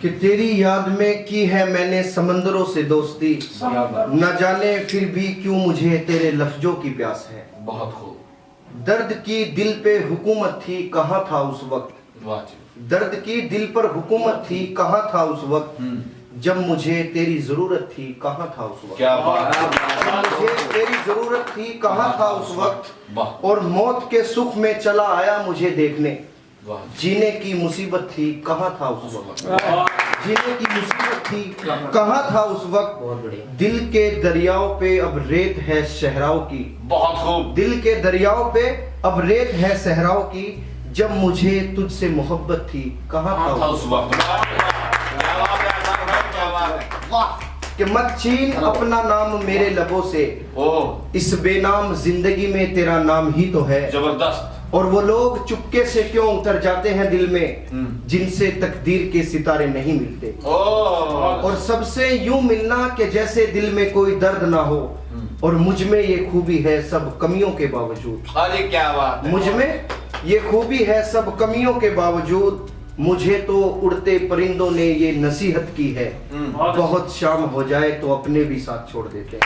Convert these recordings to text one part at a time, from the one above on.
कि तेरी याद में की है मैंने समंदरों से दोस्ती, न जाने फिर भी क्यों मुझे तेरे लफ्जों की प्यास है। बहुत खूब। दर्द की दिल पे हुकूमत थी, कहाँ था उस वक्त। दर्द की दिल पर हुकूमत थी, कहाँ था उस वक्त जब मुझे तेरी जरूरत थी, कहाँ था उस वक्त। क्या बात है। मुझे तेरी जरूरत थी, कहाँ था उस वक्त। और मौत के सुख में चला आया मुझे देखने, जीने की मुसीबत थी, कहाँ था उस वक्त। जीने की मुसीबत थी, कहाँ था उस वक्त। दिल के दरियाओं पे अब रेत है सहराओं की। बहुत खूब। दिल के दरियाओं पे अब रेत है सहराओं की, जब मुझे तुझसे मोहब्बत थी, कहाँ था उस वक्त। कि मत छीन अपना नाम मेरे लबों से, इस बेनाम जिंदगी में तेरा नाम ही तो है। जबरदस्त। और वो लोग चुपके से क्यों उतर जाते हैं दिल में, जिनसे तकदीर के सितारे नहीं मिलते। और सबसे यूं मिलना कि जैसे दिल में कोई दर्द ना हो, और मुझ में ये खूबी है सब कमियों के बावजूद। अरे क्या बात है। मुझ में ये खूबी है सब कमियों के बावजूद, मुझे तो उड़ते परिंदों ने ये नसीहत की है, बहुत शाम हो जाए तो अपने भी साथ छोड़ देते हैं।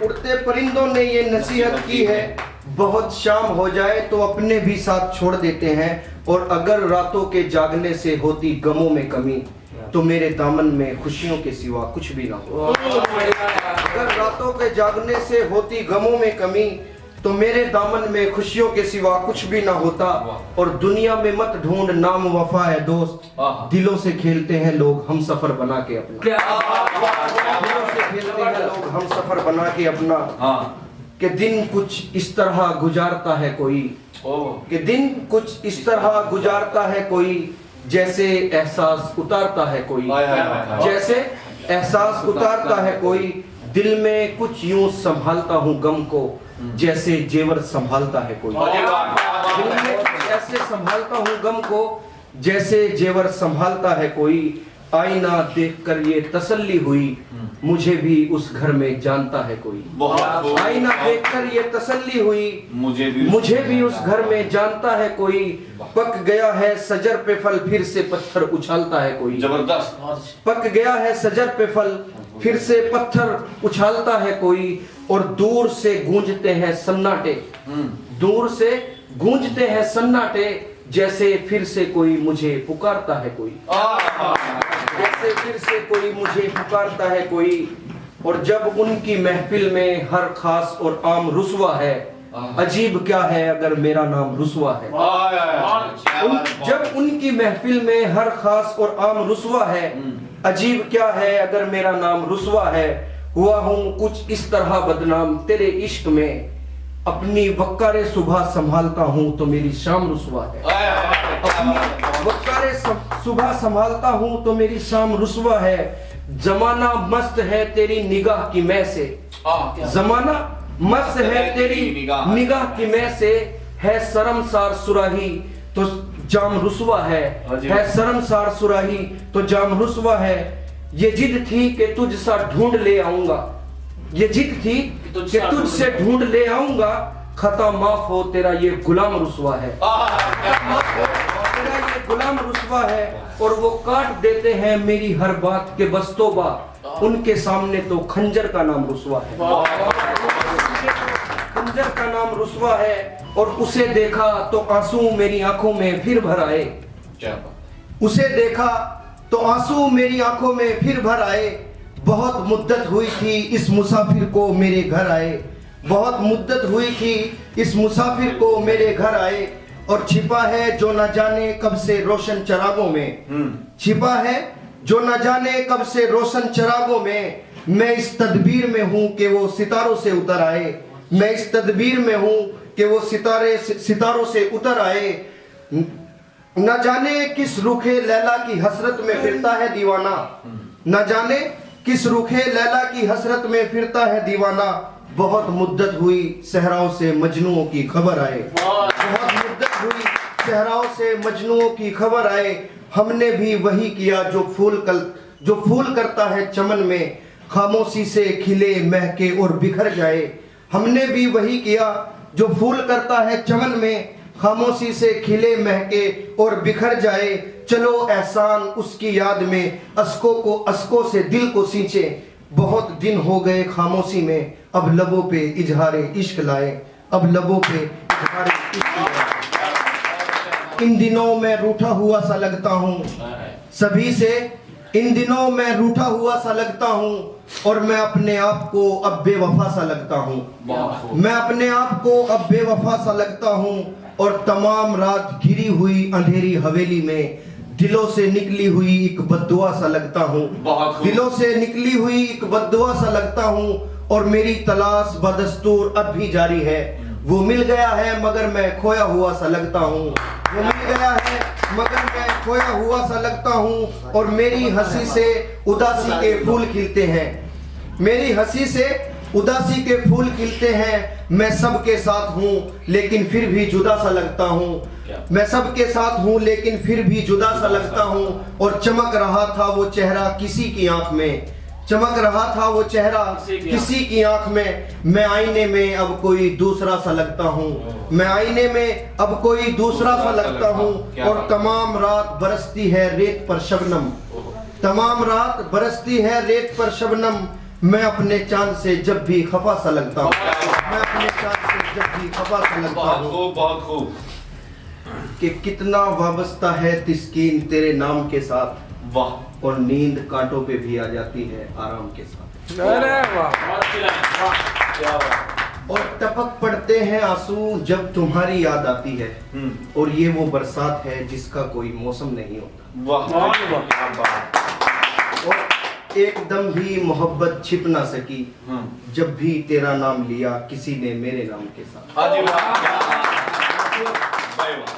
उड़ते परिंदों ने ये नसीहत की है, बहुत शाम हो जाए तो अपने भी साथ छोड़ देते हैं। और अगर रातों के जागने से होती गमों में कमी, तो मेरे दामन में खुशियों के सिवा कुछ भी ना हो। अगर रातों के जागने से होती गमों में कमी, तो मेरे दामन में खुशियों के सिवा कुछ भी ना होता। और दुनिया में मत ढूंढ नाम वफा है दोस्त, दिलों से खेलते हैं लोग हम सफर बना के अपना। दिलों से खेलते हैं लोग हम सफर बना के अपना। कि दिन कुछ इस तरह गुजारता है कोई, कि दिन कुछ इस तरह गुजारता है कोई, जैसे एहसास उतारता है कोई। जैसे एहसास उतारता है कोई, दिल में कुछ यूं संभालता हूँ गम को, जैसे जेवर संभालता है कोई। दिल में कुछ ऐसे संभालता हूँ गम को, जैसे जेवर संभालता है कोई। आईना देखकर ये तसल्ली हुई, मुझे भी उस घर में जानता है कोई। आईना देखकर ये तसल्ली हुई, मुझे भी उस घर में जानता है कोई। पक गया है सजर पे फल, फिर से पत्थर उछालता है कोई। जबरदस्त। पक गया है सजर पे फल, फिर से पत्थर उछालता है कोई। और दूर से गूंजते हैं सन्नाटे, दूर से गूंजते हैं सन्नाटे, जैसे फिर से कोई मुझे पुकारता है कोई। जैसे फिर से कोई मुझे पुकारता है कोई। और जब उनकी महफिल में हर खास और आम रुसवा है, अजीब क्या है अगर मेरा नाम रुसवा है। जब उनकी महफिल में हर खास और आम रुसवा है, अजीब क्या है अगर मेरा नाम रुसवा है। हुआ हूँ कुछ इस तरह बदनाम तेरे इश्क में, अपनी वक्कारे सुबह संभालता हूँ तो मेरी शाम रुसवा है। अपनी वक्कारे सुबह संभालता हूँ तो मेरी शाम रुसवा है। जमाना मस्त है तेरी निगाह की मैं से, जमाना मस्त है तेरी निगाह की मैं से। है शर्मसार सुराही तो जाम रुसवा है शर्मसार सुराही तो जाम रुसवा है। ये जिद थी कि तुझ सा ढूंढ ले आऊंगा, ये जिद थी कि तुझसे ढूंढ ले आऊंगा। खता माफ हो तेरा ये गुलाम रुसवा है, तेरा ये गुलाम रुसवा है। और वो काट देते हैं मेरी हर बात के बस्तोबा, उनके सामने तो खंजर का नाम रुसवा है। खंजर का नाम रुसवा है। और उसे देखा तो आंसू मेरी आंखों में फिर भर आए, उसे देखा तो आंसू मेरी आंखों में फिर भर आए। बहुत मुद्दत हुई थी इस मुसाफिर को मेरे घर आए, बहुत मुद्दत हुई थी इस मुसाफिर को मेरे घर आए। और छिपा है जो न जाने कब से रोशन चरागों में, छिपा है जो न जाने कब से रोशन चरागों में। मैं इस तदबीर में हूँ कि वो सितारों से उतर आए, मैं इस तदबीर में हूँ कि वो सितारों से उतर आए। न जाने किस रुखे लैला की हसरत में फिरता है दीवाना, न जाने किस रुखे लैला की हसरत में फिरता है दीवाना। बहुत मुद्दत हुई सहराओं से मजनुओं की खबर आए, बहुत मुद्दत हुई सहराओं से मजनुओं की खबर आए। हमने भी वही किया जो फूल करता है चमन में, खामोशी से खिले महके और बिखर जाए। हमने भी वही किया जो फूल करता है चमन में, खामोशी से खिले महके और बिखर जाए। चलो एहसान उसकी याद में अश्कों से दिल को सींचे। बहुत दिन हो गए खामोशी में, अब लबों पे इजहारे इश्क लाए। अब लबों पे इजहारे इश्क लाए। इन दिनों मैं रूठा हुआ सा लगता हूँ सभी से। इन दिनों मैं रूठा हुआ सा लगता हूँ और मैं अपने आप को अब बेवफा सा लगता हूँ। मैं अपने आप को अब बेवफा सा लगता हूँ और तमाम रात घिरी हुई अंधेरी हवेली में दिलों से निकली हुई एक बद्दुआ सा लगता हूँ। दिलों से निकली हुई एक बद्दुआ सा लगता हूँ और मेरी तलाश बदस्तूर अब भी जारी है। वो मिल गया है मगर मैं खोया हुआ सा लगता हूँ। वो मिल गया है मगर मैं खोया हुआ सा लगता हूँ और मेरी हंसी से उदासी के फूल खिलते हैं। मेरी हंसी से उदासी के फूल खिलते हैं। मैं सबके साथ हूँ लेकिन फिर भी जुदा सा लगता हूँ। मैं सबके साथ हूँ लेकिन फिर भी जुदा सा लगता हूँ और चमक रहा था वो चेहरा किसी की आंख में। चमक रहा था वो चेहरा किसी की आंख में। मैं आईने में अब कोई दूसरा सा लगता हूँ। मैं आईने में अब कोई दूसरा सा लगता हूँ और तमाम रात बरसती है रेत पर शबनम। तमाम रात बरसती है रेत पर शबनम। मैं अपने चांद से जब भी खफा सा लगता हूँ। मैं अपने चांद से जब भी खफा सा लगता हूँ। बहुत खूब कि कितना वाबस्ता है तिस्कीन तेरे नाम के साथ। वाह। और नींद कांटों पे भी आ जाती है आराम के साथ। अरे वाह, क्या बात। और टपक पड़ते हैं आंसू जब तुम्हारी याद आती है। और ये वो बरसात है जिसका कोई मौसम नहीं होता। वाह क्या बात। और एकदम भी मोहब्बत छिप ना सकी जब भी तेरा नाम लिया किसी ने मेरे नाम के साथ। हाँ जी वाह क्या बात। वाह, वाह।